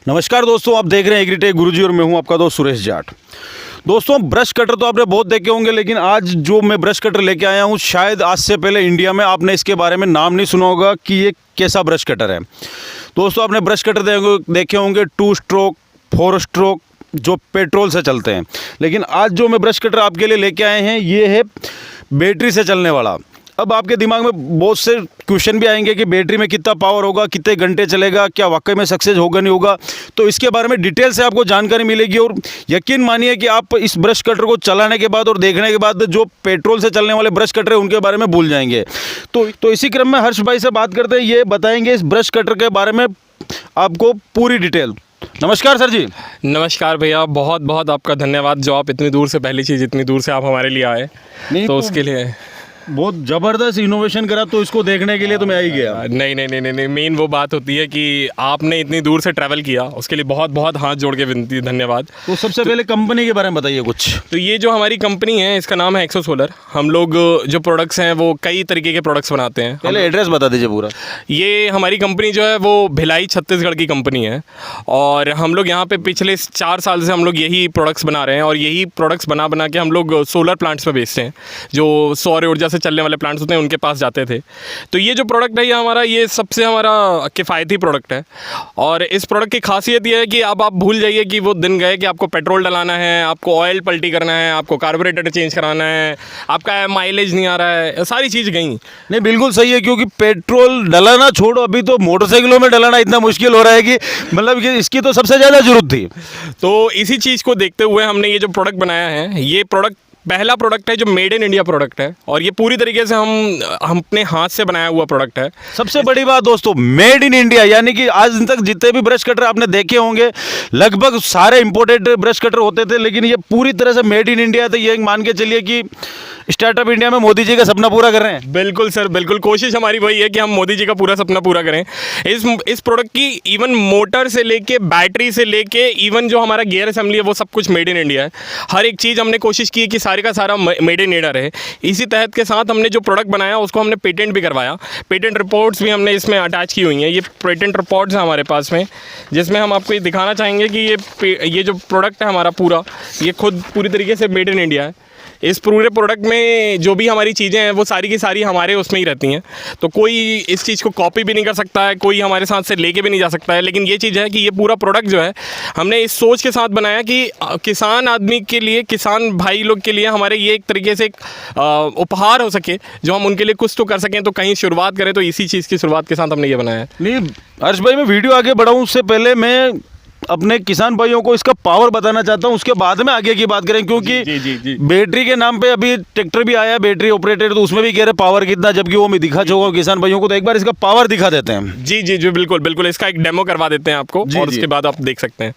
नमस्कार दोस्तों, आप देख रहे हैं एग्रीटेक गुरुजी और मैं हूं आपका दोस्त सुरेश जाट। दोस्तों, ब्रश कटर तो आपने बहुत देखे होंगे, लेकिन आज जो मैं ब्रश कटर लेके आया हूं, शायद आज से पहले इंडिया में आपने इसके बारे में नाम नहीं सुना होगा कि ये कैसा ब्रश कटर है। दोस्तों, आपने ब्रश कटर देखे होंगे 2 स्ट्रोक 4 स्ट्रोक जो पेट्रोल से चलते हैं, लेकिन आज जो मैं ब्रश कटर आपके लिए लेके आए हैं ये है बैटरी से चलने वाला। अब आपके दिमाग में बहुत से क्वेश्चन भी आएंगे कि बैटरी में कितना पावर होगा, कितने घंटे चलेगा, क्या वाकई में सक्सेस होगा नहीं होगा। तो इसके बारे में डिटेल से आपको जानकारी मिलेगी और यकीन मानिए कि आप इस ब्रश कटर को चलाने के बाद और देखने के बाद जो पेट्रोल से चलने वाले ब्रश कटर है उनके बारे में भूल जाएंगे। तो इसी क्रम में हर्ष भाई से बात करते हैं, ये बताएंगे इस ब्रश कटर के बारे में आपको पूरी डिटेल। नमस्कार सर जी। नमस्कार भैया, बहुत बहुत आपका धन्यवाद जो आप इतनी दूर से, पहली चीज़ इतनी दूर से आप हमारे लिए आए, तो उसके लिए बहुत ज़बरदस्त इनोवेशन करा, तो इसको देखने के लिए तो मैं आ ही गया। नहीं, मेन वो बात होती है कि आपने इतनी दूर से ट्रैवल किया, उसके लिए बहुत बहुत हाथ जोड़ के विनती, धन्यवाद। तो सबसे पहले कंपनी के बारे में बताइए कुछ। तो ये जो हमारी कंपनी है इसका नाम है एक्सो सोलर। हम लोग जो प्रोडक्ट्स हैं वो कई तरीके के प्रोडक्ट्स बनाते हैं। पहले एड्रेस बता दीजिए पूरा। ये हमारी कंपनी जो है वो भिलाई छत्तीसगढ़ की कंपनी है और हम लोग यहाँ पे पिछले 4 साल से हम लोग यही प्रोडक्ट्स बना रहे हैं और यही प्रोडक्ट्स बना के हम लोग सोलर प्लांट्स में बेचते हैं। जो सौर ऊर्जा से चलने वाले प्लांट्स होते हैं उनके पास जाते थे। तो ये जो प्रोडक्ट है ये सबसे हमारा किफ़ायती प्रोडक्ट है और इस प्रोडक्ट की खासियत ये है कि अब आप भूल जाइए कि वो दिन गए कि आपको पेट्रोल डलाना है, आपको ऑयल पलटी करना है, आपको कार्बोरेटर चेंज कराना है, आपका माइलेज नहीं आ रहा है, सारी चीज़ गई। नहीं, बिल्कुल सही है, क्योंकि पेट्रोल डलाना छोड़ो, अभी तो मोटरसाइकिलों में डलाना इतना मुश्किल हो रहा है कि मतलब कि इसकी तो सबसे ज़्यादा ज़रूरत थी। तो इसी चीज़ को देखते हुए हमने ये जो प्रोडक्ट बनाया है, ये प्रोडक्ट पहला प्रोडक्ट है जो मेड इन इंडिया प्रोडक्ट है और ये पूरी तरीके से हम अपने हाथ से बनाया हुआ प्रोडक्ट है। सबसे बड़ी बात दोस्तों, मेड इन इंडिया, यानी कि आज तक जितने भी ब्रश कटर आपने देखे होंगे लगभग सारे इंपोर्टेड ब्रश कटर होते थे, लेकिन ये पूरी तरह से मेड इन इंडिया। तो ये मान के चलिए कि स्टार्टअप इंडिया में मोदी जी का सपना पूरा कर रहे हैं। बिल्कुल सर, बिल्कुल कोशिश हमारी वही है कि हम मोदी जी का पूरा सपना पूरा करें। इस प्रोडक्ट की इवन मोटर से लेके बैटरी से लेके इवन जो हमारा गियर असेंबली है वो सब कुछ मेड इन इंडिया है। हर एक चीज़ हमने कोशिश की है कि सारे का सारा मेड इन इंडिया रहे। इसी तहत के साथ हमने जो प्रोडक्ट बनाया उसको हमने पेटेंट भी करवाया। पेटेंट रिपोर्ट्स भी हमने इसमें अटैच की हुई हैं। ये पेटेंट रिपोर्ट्स हैं हमारे पास में, जिसमें हम आपको ये दिखाना चाहेंगे कि ये जो प्रोडक्ट है हमारा पूरा, ये खुद पूरी तरीके से मेड इन इंडिया है। इस पूरे प्रोडक्ट में जो भी हमारी चीज़ें हैं वो सारी की सारी हमारे उसमें ही रहती हैं, तो कोई इस चीज़ को कॉपी भी नहीं कर सकता है, कोई हमारे साथ से लेके भी नहीं जा सकता है। लेकिन ये चीज़ है कि ये पूरा प्रोडक्ट जो है हमने इस सोच के साथ बनाया कि किसान आदमी के लिए, किसान भाई लोग के लिए हमारे ये एक तरीके से एक उपहार हो सके, जो हम उनके लिए कुछ तो कर सकें, तो कहीं शुरुआत करें। तो इसी चीज़ की शुरुआत के साथ हमने ये बनाया है। नहीं हर्ष भाई, मैं वीडियो आगे बढ़ाऊँ उससे पहले मैं अपने किसान भाइयों को इसका पावर बताना चाहता हूं, उसके बाद में आगे की बात करें, क्योंकि जी। बैटरी के नाम पे अभी ट्रैक्टर भी आया बैटरी ऑपरेटेड, तो उसमें भी कह रहे पावर कितना, जबकि वो मैं दिखा चुका हूं किसान भाइयों को। तो एक बार इसका पावर दिखा देते हैं। जी, बिल्कुल इसका एक डेमो करवा देते हैं आपको और उसके बाद आप देख सकते हैं।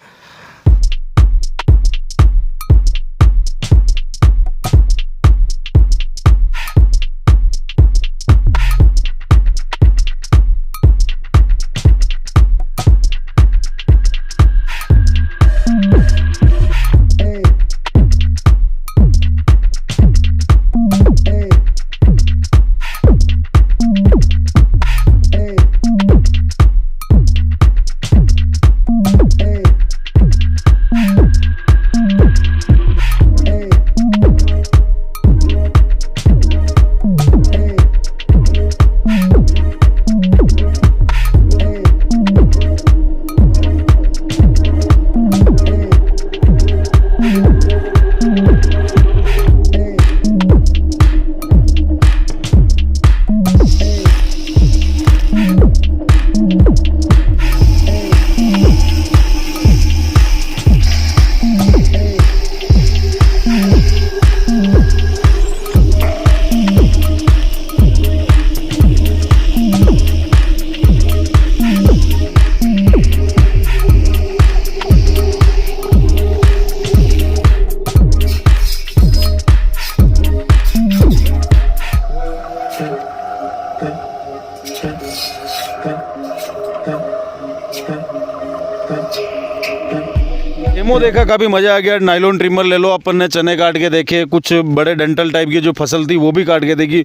डेमो देखा, काफ़ी मज़ा आ गया। नायलॉन ट्रिमर ले लो, अपन ने चने काट के देखे, कुछ बड़े डंटल टाइप की जो फसल थी वो भी काट के देखी।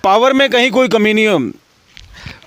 पावर में कहीं कोई कमी नहीं है।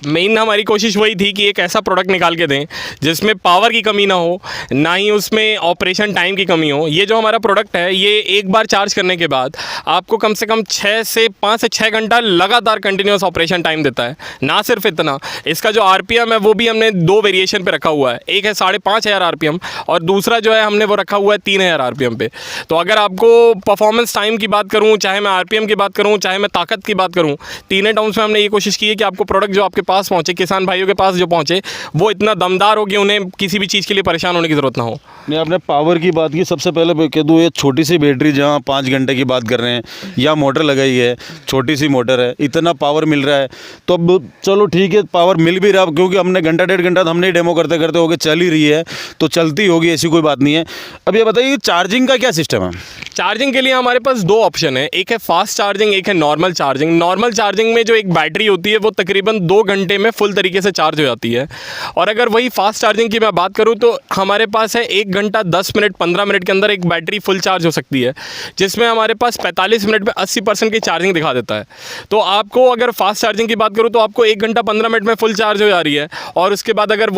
मेन हमारी कोशिश वही थी कि एक ऐसा प्रोडक्ट निकाल के दें जिसमें पावर की कमी ना हो, ना ही उसमें ऑपरेशन टाइम की कमी हो। ये जो हमारा प्रोडक्ट है ये एक बार चार्ज करने के बाद आपको कम से कम 5 से 6 घंटा लगातार कंटिन्यूस ऑपरेशन टाइम देता है। ना सिर्फ इतना, इसका जो आरपीएम है वो भी हमने 2 वेरिएशन पे रखा हुआ है। एक है 5,500 आरपीएम और दूसरा जो है हमने वो रखा हुआ है 3,000 आरपीएम पे। तो अगर आपको परफॉर्मेंस टाइम की बात करूँ, चाहे मैं आरपीएम की बात करूँ, चाहे मैं ताकत की बात करूँ, तीनों टर्म्स में हमने ये कोशिश की है कि आपको प्रोडक्ट जो आपके पास पहुँचे, किसान भाइयों के पास जो पहुँचे, वो इतना दमदार हो कि उन्हें किसी भी चीज़ के लिए परेशान होने की ज़रूरत ना हो। नहीं, आपने पावर की बात की, सबसे पहले मैं कह दूँ ये छोटी सी बैटरी जहाँ 5 घंटे की बात कर रहे हैं, या मोटर लगाई है, छोटी सी मोटर है, इतना पावर मिल रहा है। तो अब चलो ठीक है, पावर मिल भी रहा, क्योंकि हमने घंटा 1.5 घंटा तो हमने ही डेमो करते करते हो गए, चल ही रही है तो चलती होगी, ऐसी कोई बात नहीं है। अब ये बताइए चार्जिंग का क्या सिस्टम है? चार्जिंग के लिए हमारे पास 2 ऑप्शन है, एक है फास्ट चार्जिंग, एक है नॉर्मल चार्जिंग। नॉर्मल चार्जिंग में जो एक बैटरी होती है वो तकरीबन 2 घंटे में फुल तरीके से चार्ज हो जाती है। और अगर वही फास्ट चार्जिंग की मैं बात करूं तो हमारे पास है 1 घंटा 10 मिनट 15 मिनट के अंदर एक बैटरी फुल चार्ज हो सकती है, जिसमें हमारे पास 45 मिनट में 80% की चार्जिंग दिखा देता है। तो आपको अगर फास्ट चार्जिंग की बात करूँ तो आपको 1 घंटा 15 मिनट में फुल चार्ज हो जा रही है। और उसके बाद अगर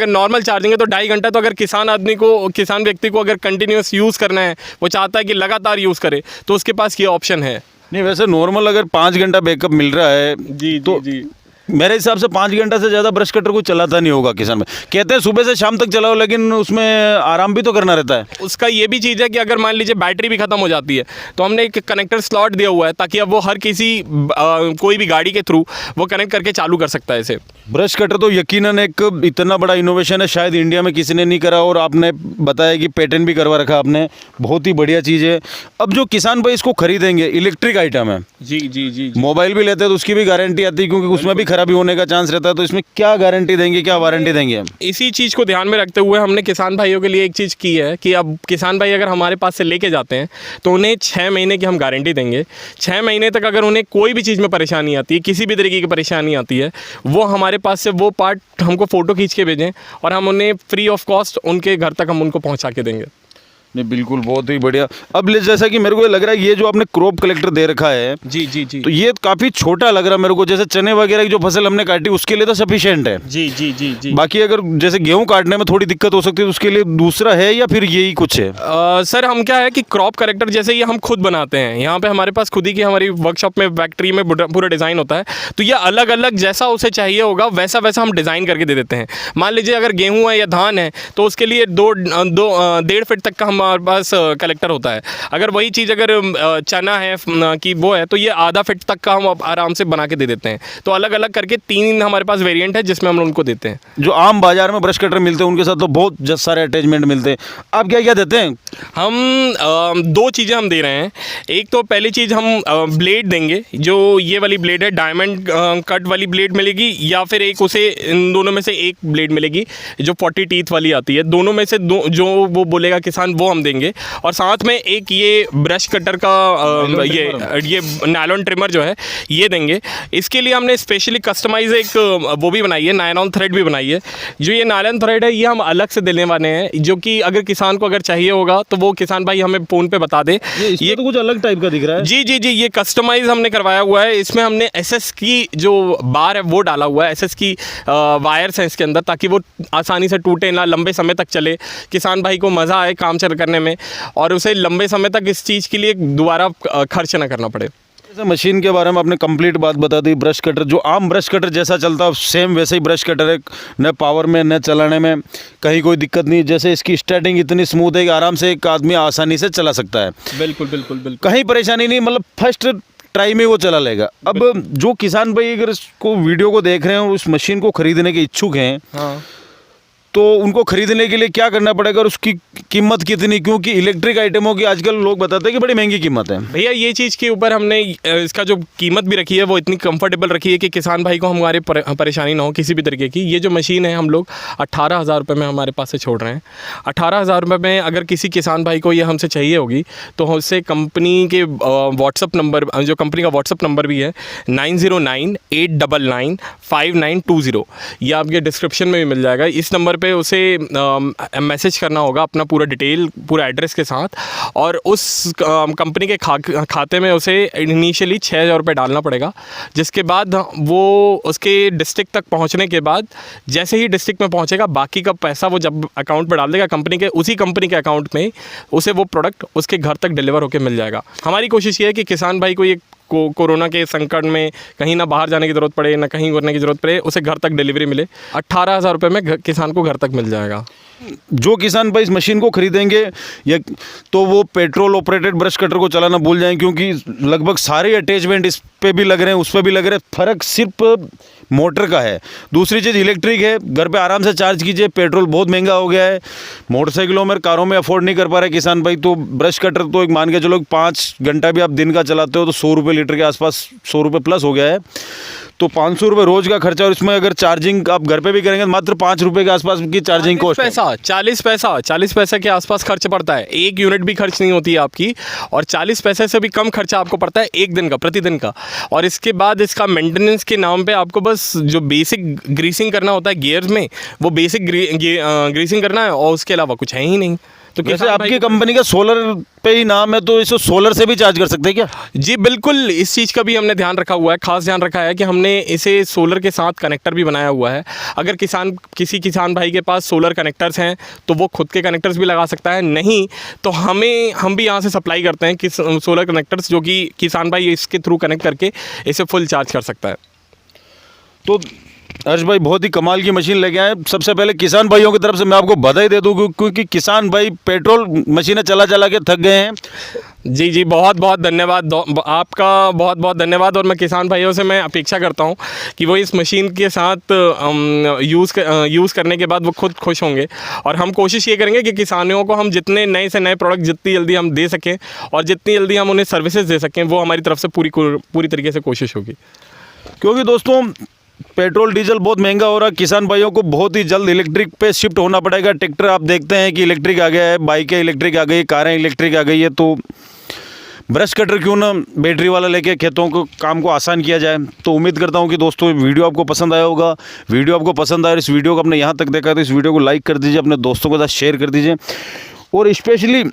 नॉर्मल चार्जिंग है तो 2.5 घंटा। तो अगर किसान व्यक्ति को अगर कंटिन्यूस यूज़ करना है, वो चाहता है कि लगातार यूज़ करे, तो उसके पास ये ऑप्शन है। नहीं, वैसे नॉर्मल अगर 5 घंटा बैकअप मिल रहा है तो जी मेरे हिसाब से 5 घंटा से ज़्यादा ब्रश कटर को चलाता नहीं होगा किसान में। कहते हैं सुबह से शाम तक चलाओ, लेकिन उसमें आराम भी तो करना रहता है। उसका ये भी चीज़ है कि अगर मान लीजिए बैटरी भी ख़त्म हो जाती है तो हमने एक कनेक्टर स्लॉट दिया हुआ है, ताकि अब वो हर कोई भी गाड़ी के थ्रू वो कनेक्ट करके चालू कर सकता है इसे। ब्रश कटर तो यकीनन एक इतना बड़ा इनोवेशन है, शायद इंडिया में किसी ने नहीं करा, और आपने बताया कि पेटेंट भी करवा रखा आपने, बहुत ही बढ़िया चीज़ है। अब जो किसान भाई इसको खरीदेंगे, इलेक्ट्रिक आइटम है, जी मोबाइल भी लेते हैं तो उसकी भी गारंटी आती है, क्योंकि उसमें भी खराबी होने का चांस रहता है। तो इसमें क्या गारंटी देंगे, क्या वारंटी देंगे हम? इसी चीज़ को ध्यान में रखते हुए हमने किसान भाइयों के लिए एक चीज़ की है कि अब किसान भाई अगर हमारे पास से लेके जाते हैं तो उन्हें 6 महीने की हम गारंटी देंगे। 6 महीने तक अगर उन्हें कोई भी चीज़ में परेशानी आती है, किसी भी तरीके की परेशानी आती है, वो हमारे पास से वो पार्ट हमको फ़ोटो खींच के भेजें और हम उन्हें फ्री ऑफ कॉस्ट उनके घर तक हम उनको पहुँचा के देंगे। नहीं, बिल्कुल, बहुत ही बढ़िया। अब जैसा कि मेरे को लग रहा है ये जो आपने क्रॉप कलेक्टर दे रखा है, जी तो ये काफ़ी छोटा लग रहा है मेरे को। जैसे चने वगैरह की जो फसल हमने काटी उसके लिए तो सफिशिएंट है। जी बाकी अगर जैसे गेहूं काटने में थोड़ी दिक्कत हो सकती है तो उसके लिए दूसरा है, या फिर यही कुछ है? सर, हम क्या है कि क्रॉप कलेक्टर जैसे ये हम खुद बनाते हैं, यहाँ पे हमारे पास खुद ही की हमारी वर्कशॉप में, फैक्ट्री में पूरा डिज़ाइन होता है। तो ये अलग अलग जैसा उसे चाहिए होगा वैसा वैसा हम डिज़ाइन करके दे देते हैं। मान लीजिए अगर गेहूँ है या धान है तो उसके लिए 1.5 फीट तक का हमारे पास कलेक्टर होता है। अगर वही चीज़ अगर चना है कि वो है तो ये आधा फीट तक का हम आराम से बना के दे देते हैं। तो अलग अलग करके 3 हमारे पास वेरिएंट है जिसमें हम उनको देते हैं। जो आम बाजार में ब्रश कटर मिलते हैं उनके साथ तो बहुत सारे अटैचमेंट मिलते हैं, आप क्या क्या देते हैं? हम 2 चीज़ें हम दे रहे हैं। एक तो पहली चीज़ हम ब्लेड देंगे, जो ये वाली ब्लेड है, डायमंड कट वाली ब्लेड मिलेगी, या फिर एक उसे इन दोनों में से एक ब्लेड मिलेगी जो 40 टीथ वाली आती है। दोनों में से जो वो बोलेगा किसान वो हम देंगे। और साथ में एक ये ब्रश कटर का ये नायलॉन ट्रिमर जो है ये देंगे। इसके लिए हमने स्पेशली कस्टमाइज एक वो भी बनाई है, नायलॉन थ्रेड भी बनाई है। जो ये नायलॉन थ्रेड है ये हम अलग से देने वाले हैं, जो कि अगर किसान को अगर चाहिए होगा तो वो किसान भाई हमें फ़ोन पे बता दे। ये तो कुछ अलग टाइप का दिख रहा है। जी, ये कस्टमाइज हमने करवाया हुआ है। इसमें हमने एसएस की जो बार है वो डाला हुआ है, एसएस की वायर्स हैं इसके अंदर, ताकि वो आसानी से टूटे ना, लंबे समय तक चले, किसान भाई को मज़ा आए काम करने में, और उसे लंबे समय तक इस चीज़ के लिए दोबारा खर्च ना करना पड़े। जैसे मशीन के बारे में आपने कंप्लीट बात बता दी। ब्रश कटर जो आम ब्रश कटर जैसा चलता है सेम वैसे ही ब्रश कटर है, न पावर में न चलाने में कहीं कोई दिक्कत नहीं। जैसे इसकी स्टार्टिंग इतनी स्मूथ है कि आराम से एक आदमी आसानी से चला सकता है। बिल्कुल कहीं परेशानी नहीं, मतलब फर्स्ट ट्राई में वो चला लेगा। अब जो किसान भाई अगर इसको वीडियो को देख रहे हैं और उस मशीन को खरीदने के इच्छुक हैं, हाँ, तो उनको खरीदने के लिए क्या करना पड़ेगा और उसकी कीमत कितनी? क्योंकि इलेक्ट्रिक आइटमों की आजकल लोग बताते हैं कि बड़ी महंगी कीमत है। भैया ये चीज़ के ऊपर हमने इसका जो कीमत भी रखी है वो इतनी कंफर्टेबल रखी है कि किसान भाई को हमारे परेशानी ना हो किसी भी तरीके की। ये जो मशीन है हम लोग 18,000 रुपये में हमारे पास से छोड़ रहे हैं। 18,000 रुपये में अगर किसी किसान भाई को ये हमसे चाहिए होगी तो उससे कंपनी के व्हाट्सअप नंबर, जो कंपनी का व्हाट्सअप नंबर भी है 9098995920, ये आपके डिस्क्रिप्शन में भी मिल जाएगा। इस नंबर पे उसे मैसेज करना होगा अपना पूरा पूरा डिटेल, पूरा एड्रेस के साथ, और उस कंपनी के खाते में उसे इनिशियली 6,000 रुपये डालना पड़ेगा। जिसके बाद वो उसके डिस्ट्रिक्ट तक पहुंचने के बाद जैसे ही डिस्ट्रिक्ट में पहुंचेगा, बाकी का पैसा वो जब अकाउंट में डाल देगा कंपनी के, उसी कंपनी के अकाउंट में उसे वो प्रोडक्ट उसके घर तक डिलीवर होकर मिल जाएगा। हमारी कोशिश ये है कि किसान भाई को ये कोरोना के संकट में कहीं ना बाहर जाने की ज़रूरत पड़े, ना कहीं करने की ज़रूरत पड़े, उसे घर तक डिलीवरी मिले। 18,000 रुपये में किसान को घर तक मिल जाएगा। जो किसान भाई इस मशीन को खरीदेंगे या तो वो पेट्रोल ऑपरेटेड ब्रश कटर को चलाना भूल जाएं, क्योंकि लगभग सारे अटैचमेंट इस पे भी लग रहे हैं, उस पे भी लग रहे हैं। फ़र्क सिर्फ मोटर का है। दूसरी चीज़ इलेक्ट्रिक है, घर पे आराम से चार्ज कीजिए। पेट्रोल बहुत महंगा हो गया है, मोटरसाइकिलों में, कारों में अफोर्ड नहीं कर पा रहे किसान भाई। तो ब्रश कटर तो एक मान के चलो 5 घंटा भी आप दिन का चलाते हो तो 100 रुपये लीटर के आसपास, 100 रुपये प्लस हो गया है। तो 500 रुपये रोज़ का खर्चा, और इसमें अगर चार्जिंग आप घर पे भी करेंगे तो मात्र 5 रुपये के आसपास की चार्जिंग कॉस्ट है। 40 पैसे के आसपास खर्च पड़ता है। 1 यूनिट भी खर्च नहीं होती है आपकी, और 40 पैसे से भी कम खर्चा आपको पड़ता है एक दिन का, प्रतिदिन का। और इसके बाद इसका मेंटेनेंस के नाम पे आपको बस जो बेसिक ग्रीसिंग करना होता है गियर्स में, वो बेसिक ग्रीसिंग करना है, और उसके अलावा कुछ है ही नहीं। तो जैसे आपकी कंपनी का सोलर पे ही नाम है, तो इसे सोलर से भी चार्ज कर सकते हैं क्या? जी बिल्कुल, इस चीज़ का भी हमने ध्यान रखा हुआ है, खास ध्यान रखा है कि हमने इसे सोलर के साथ कनेक्टर भी बनाया हुआ है। अगर किसी किसान भाई के पास सोलर कनेक्टर्स हैं तो वो खुद के कनेक्टर्स भी लगा सकता है, नहीं तो हम भी यहाँ से सप्लाई करते हैं कि सोलर कनेक्टर्स, जो कि किसान भाई इसके थ्रू कनेक्ट करके इसे फुल चार्ज कर सकता है। तो हर्ष भाई बहुत ही कमाल की मशीन लेके आए। सबसे पहले किसान भाइयों की तरफ से मैं आपको बधाई दे दूँ, क्योंकि किसान भाई पेट्रोल मशीनें चला चला के थक गए हैं। जी बहुत बहुत धन्यवाद आपका, बहुत बहुत धन्यवाद। और मैं किसान भाइयों से मैं अपेक्षा करता हूं कि वो इस मशीन के साथ यूज़ करने के बाद वो खुद खुश होंगे। और हम कोशिश ये करेंगे कि किसानों को हम जितने नए से नए प्रोडक्ट जितनी जल्दी हम दे सकें, और जितनी जल्दी हम उन्हें सर्विसेज दे सकें, वो हमारी तरफ से पूरी तरीके से कोशिश होगी। क्योंकि दोस्तों पेट्रोल डीजल बहुत महंगा हो रहा है, किसान भाइयों को बहुत ही जल्द इलेक्ट्रिक पे शिफ्ट होना पड़ेगा। ट्रैक्टर आप देखते हैं कि इलेक्ट्रिक आ गया है, बाइकें इलेक्ट्रिक आ गई, कारें इलेक्ट्रिक आ गई है। तो ब्रश कटर क्यों ना बैटरी वाला लेके खेतों को काम को आसान किया जाए। तो उम्मीद करता हूँ कि दोस्तों वीडियो आपको पसंद आया होगा। वीडियो आपको पसंद आया, इस वीडियो को आपने यहाँ तक देखा तो इस वीडियो को लाइक कर दीजिए, अपने दोस्तों के साथ शेयर कर दीजिए। और स्पेशली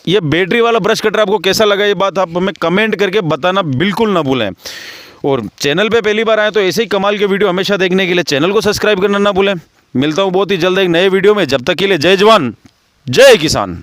ये बैटरी वाला ब्रश कटर आपको कैसा लगा, ये बात आप हमें कमेंट करके बताना बिल्कुल ना भूलें। और चैनल पे पहली बार आए तो ऐसे ही कमाल के वीडियो हमेशा देखने के लिए चैनल को सब्सक्राइब करना ना भूलें। मिलता हूँ बहुत ही जल्द एक नए वीडियो में, जब तक के लिए जय जवान जय किसान।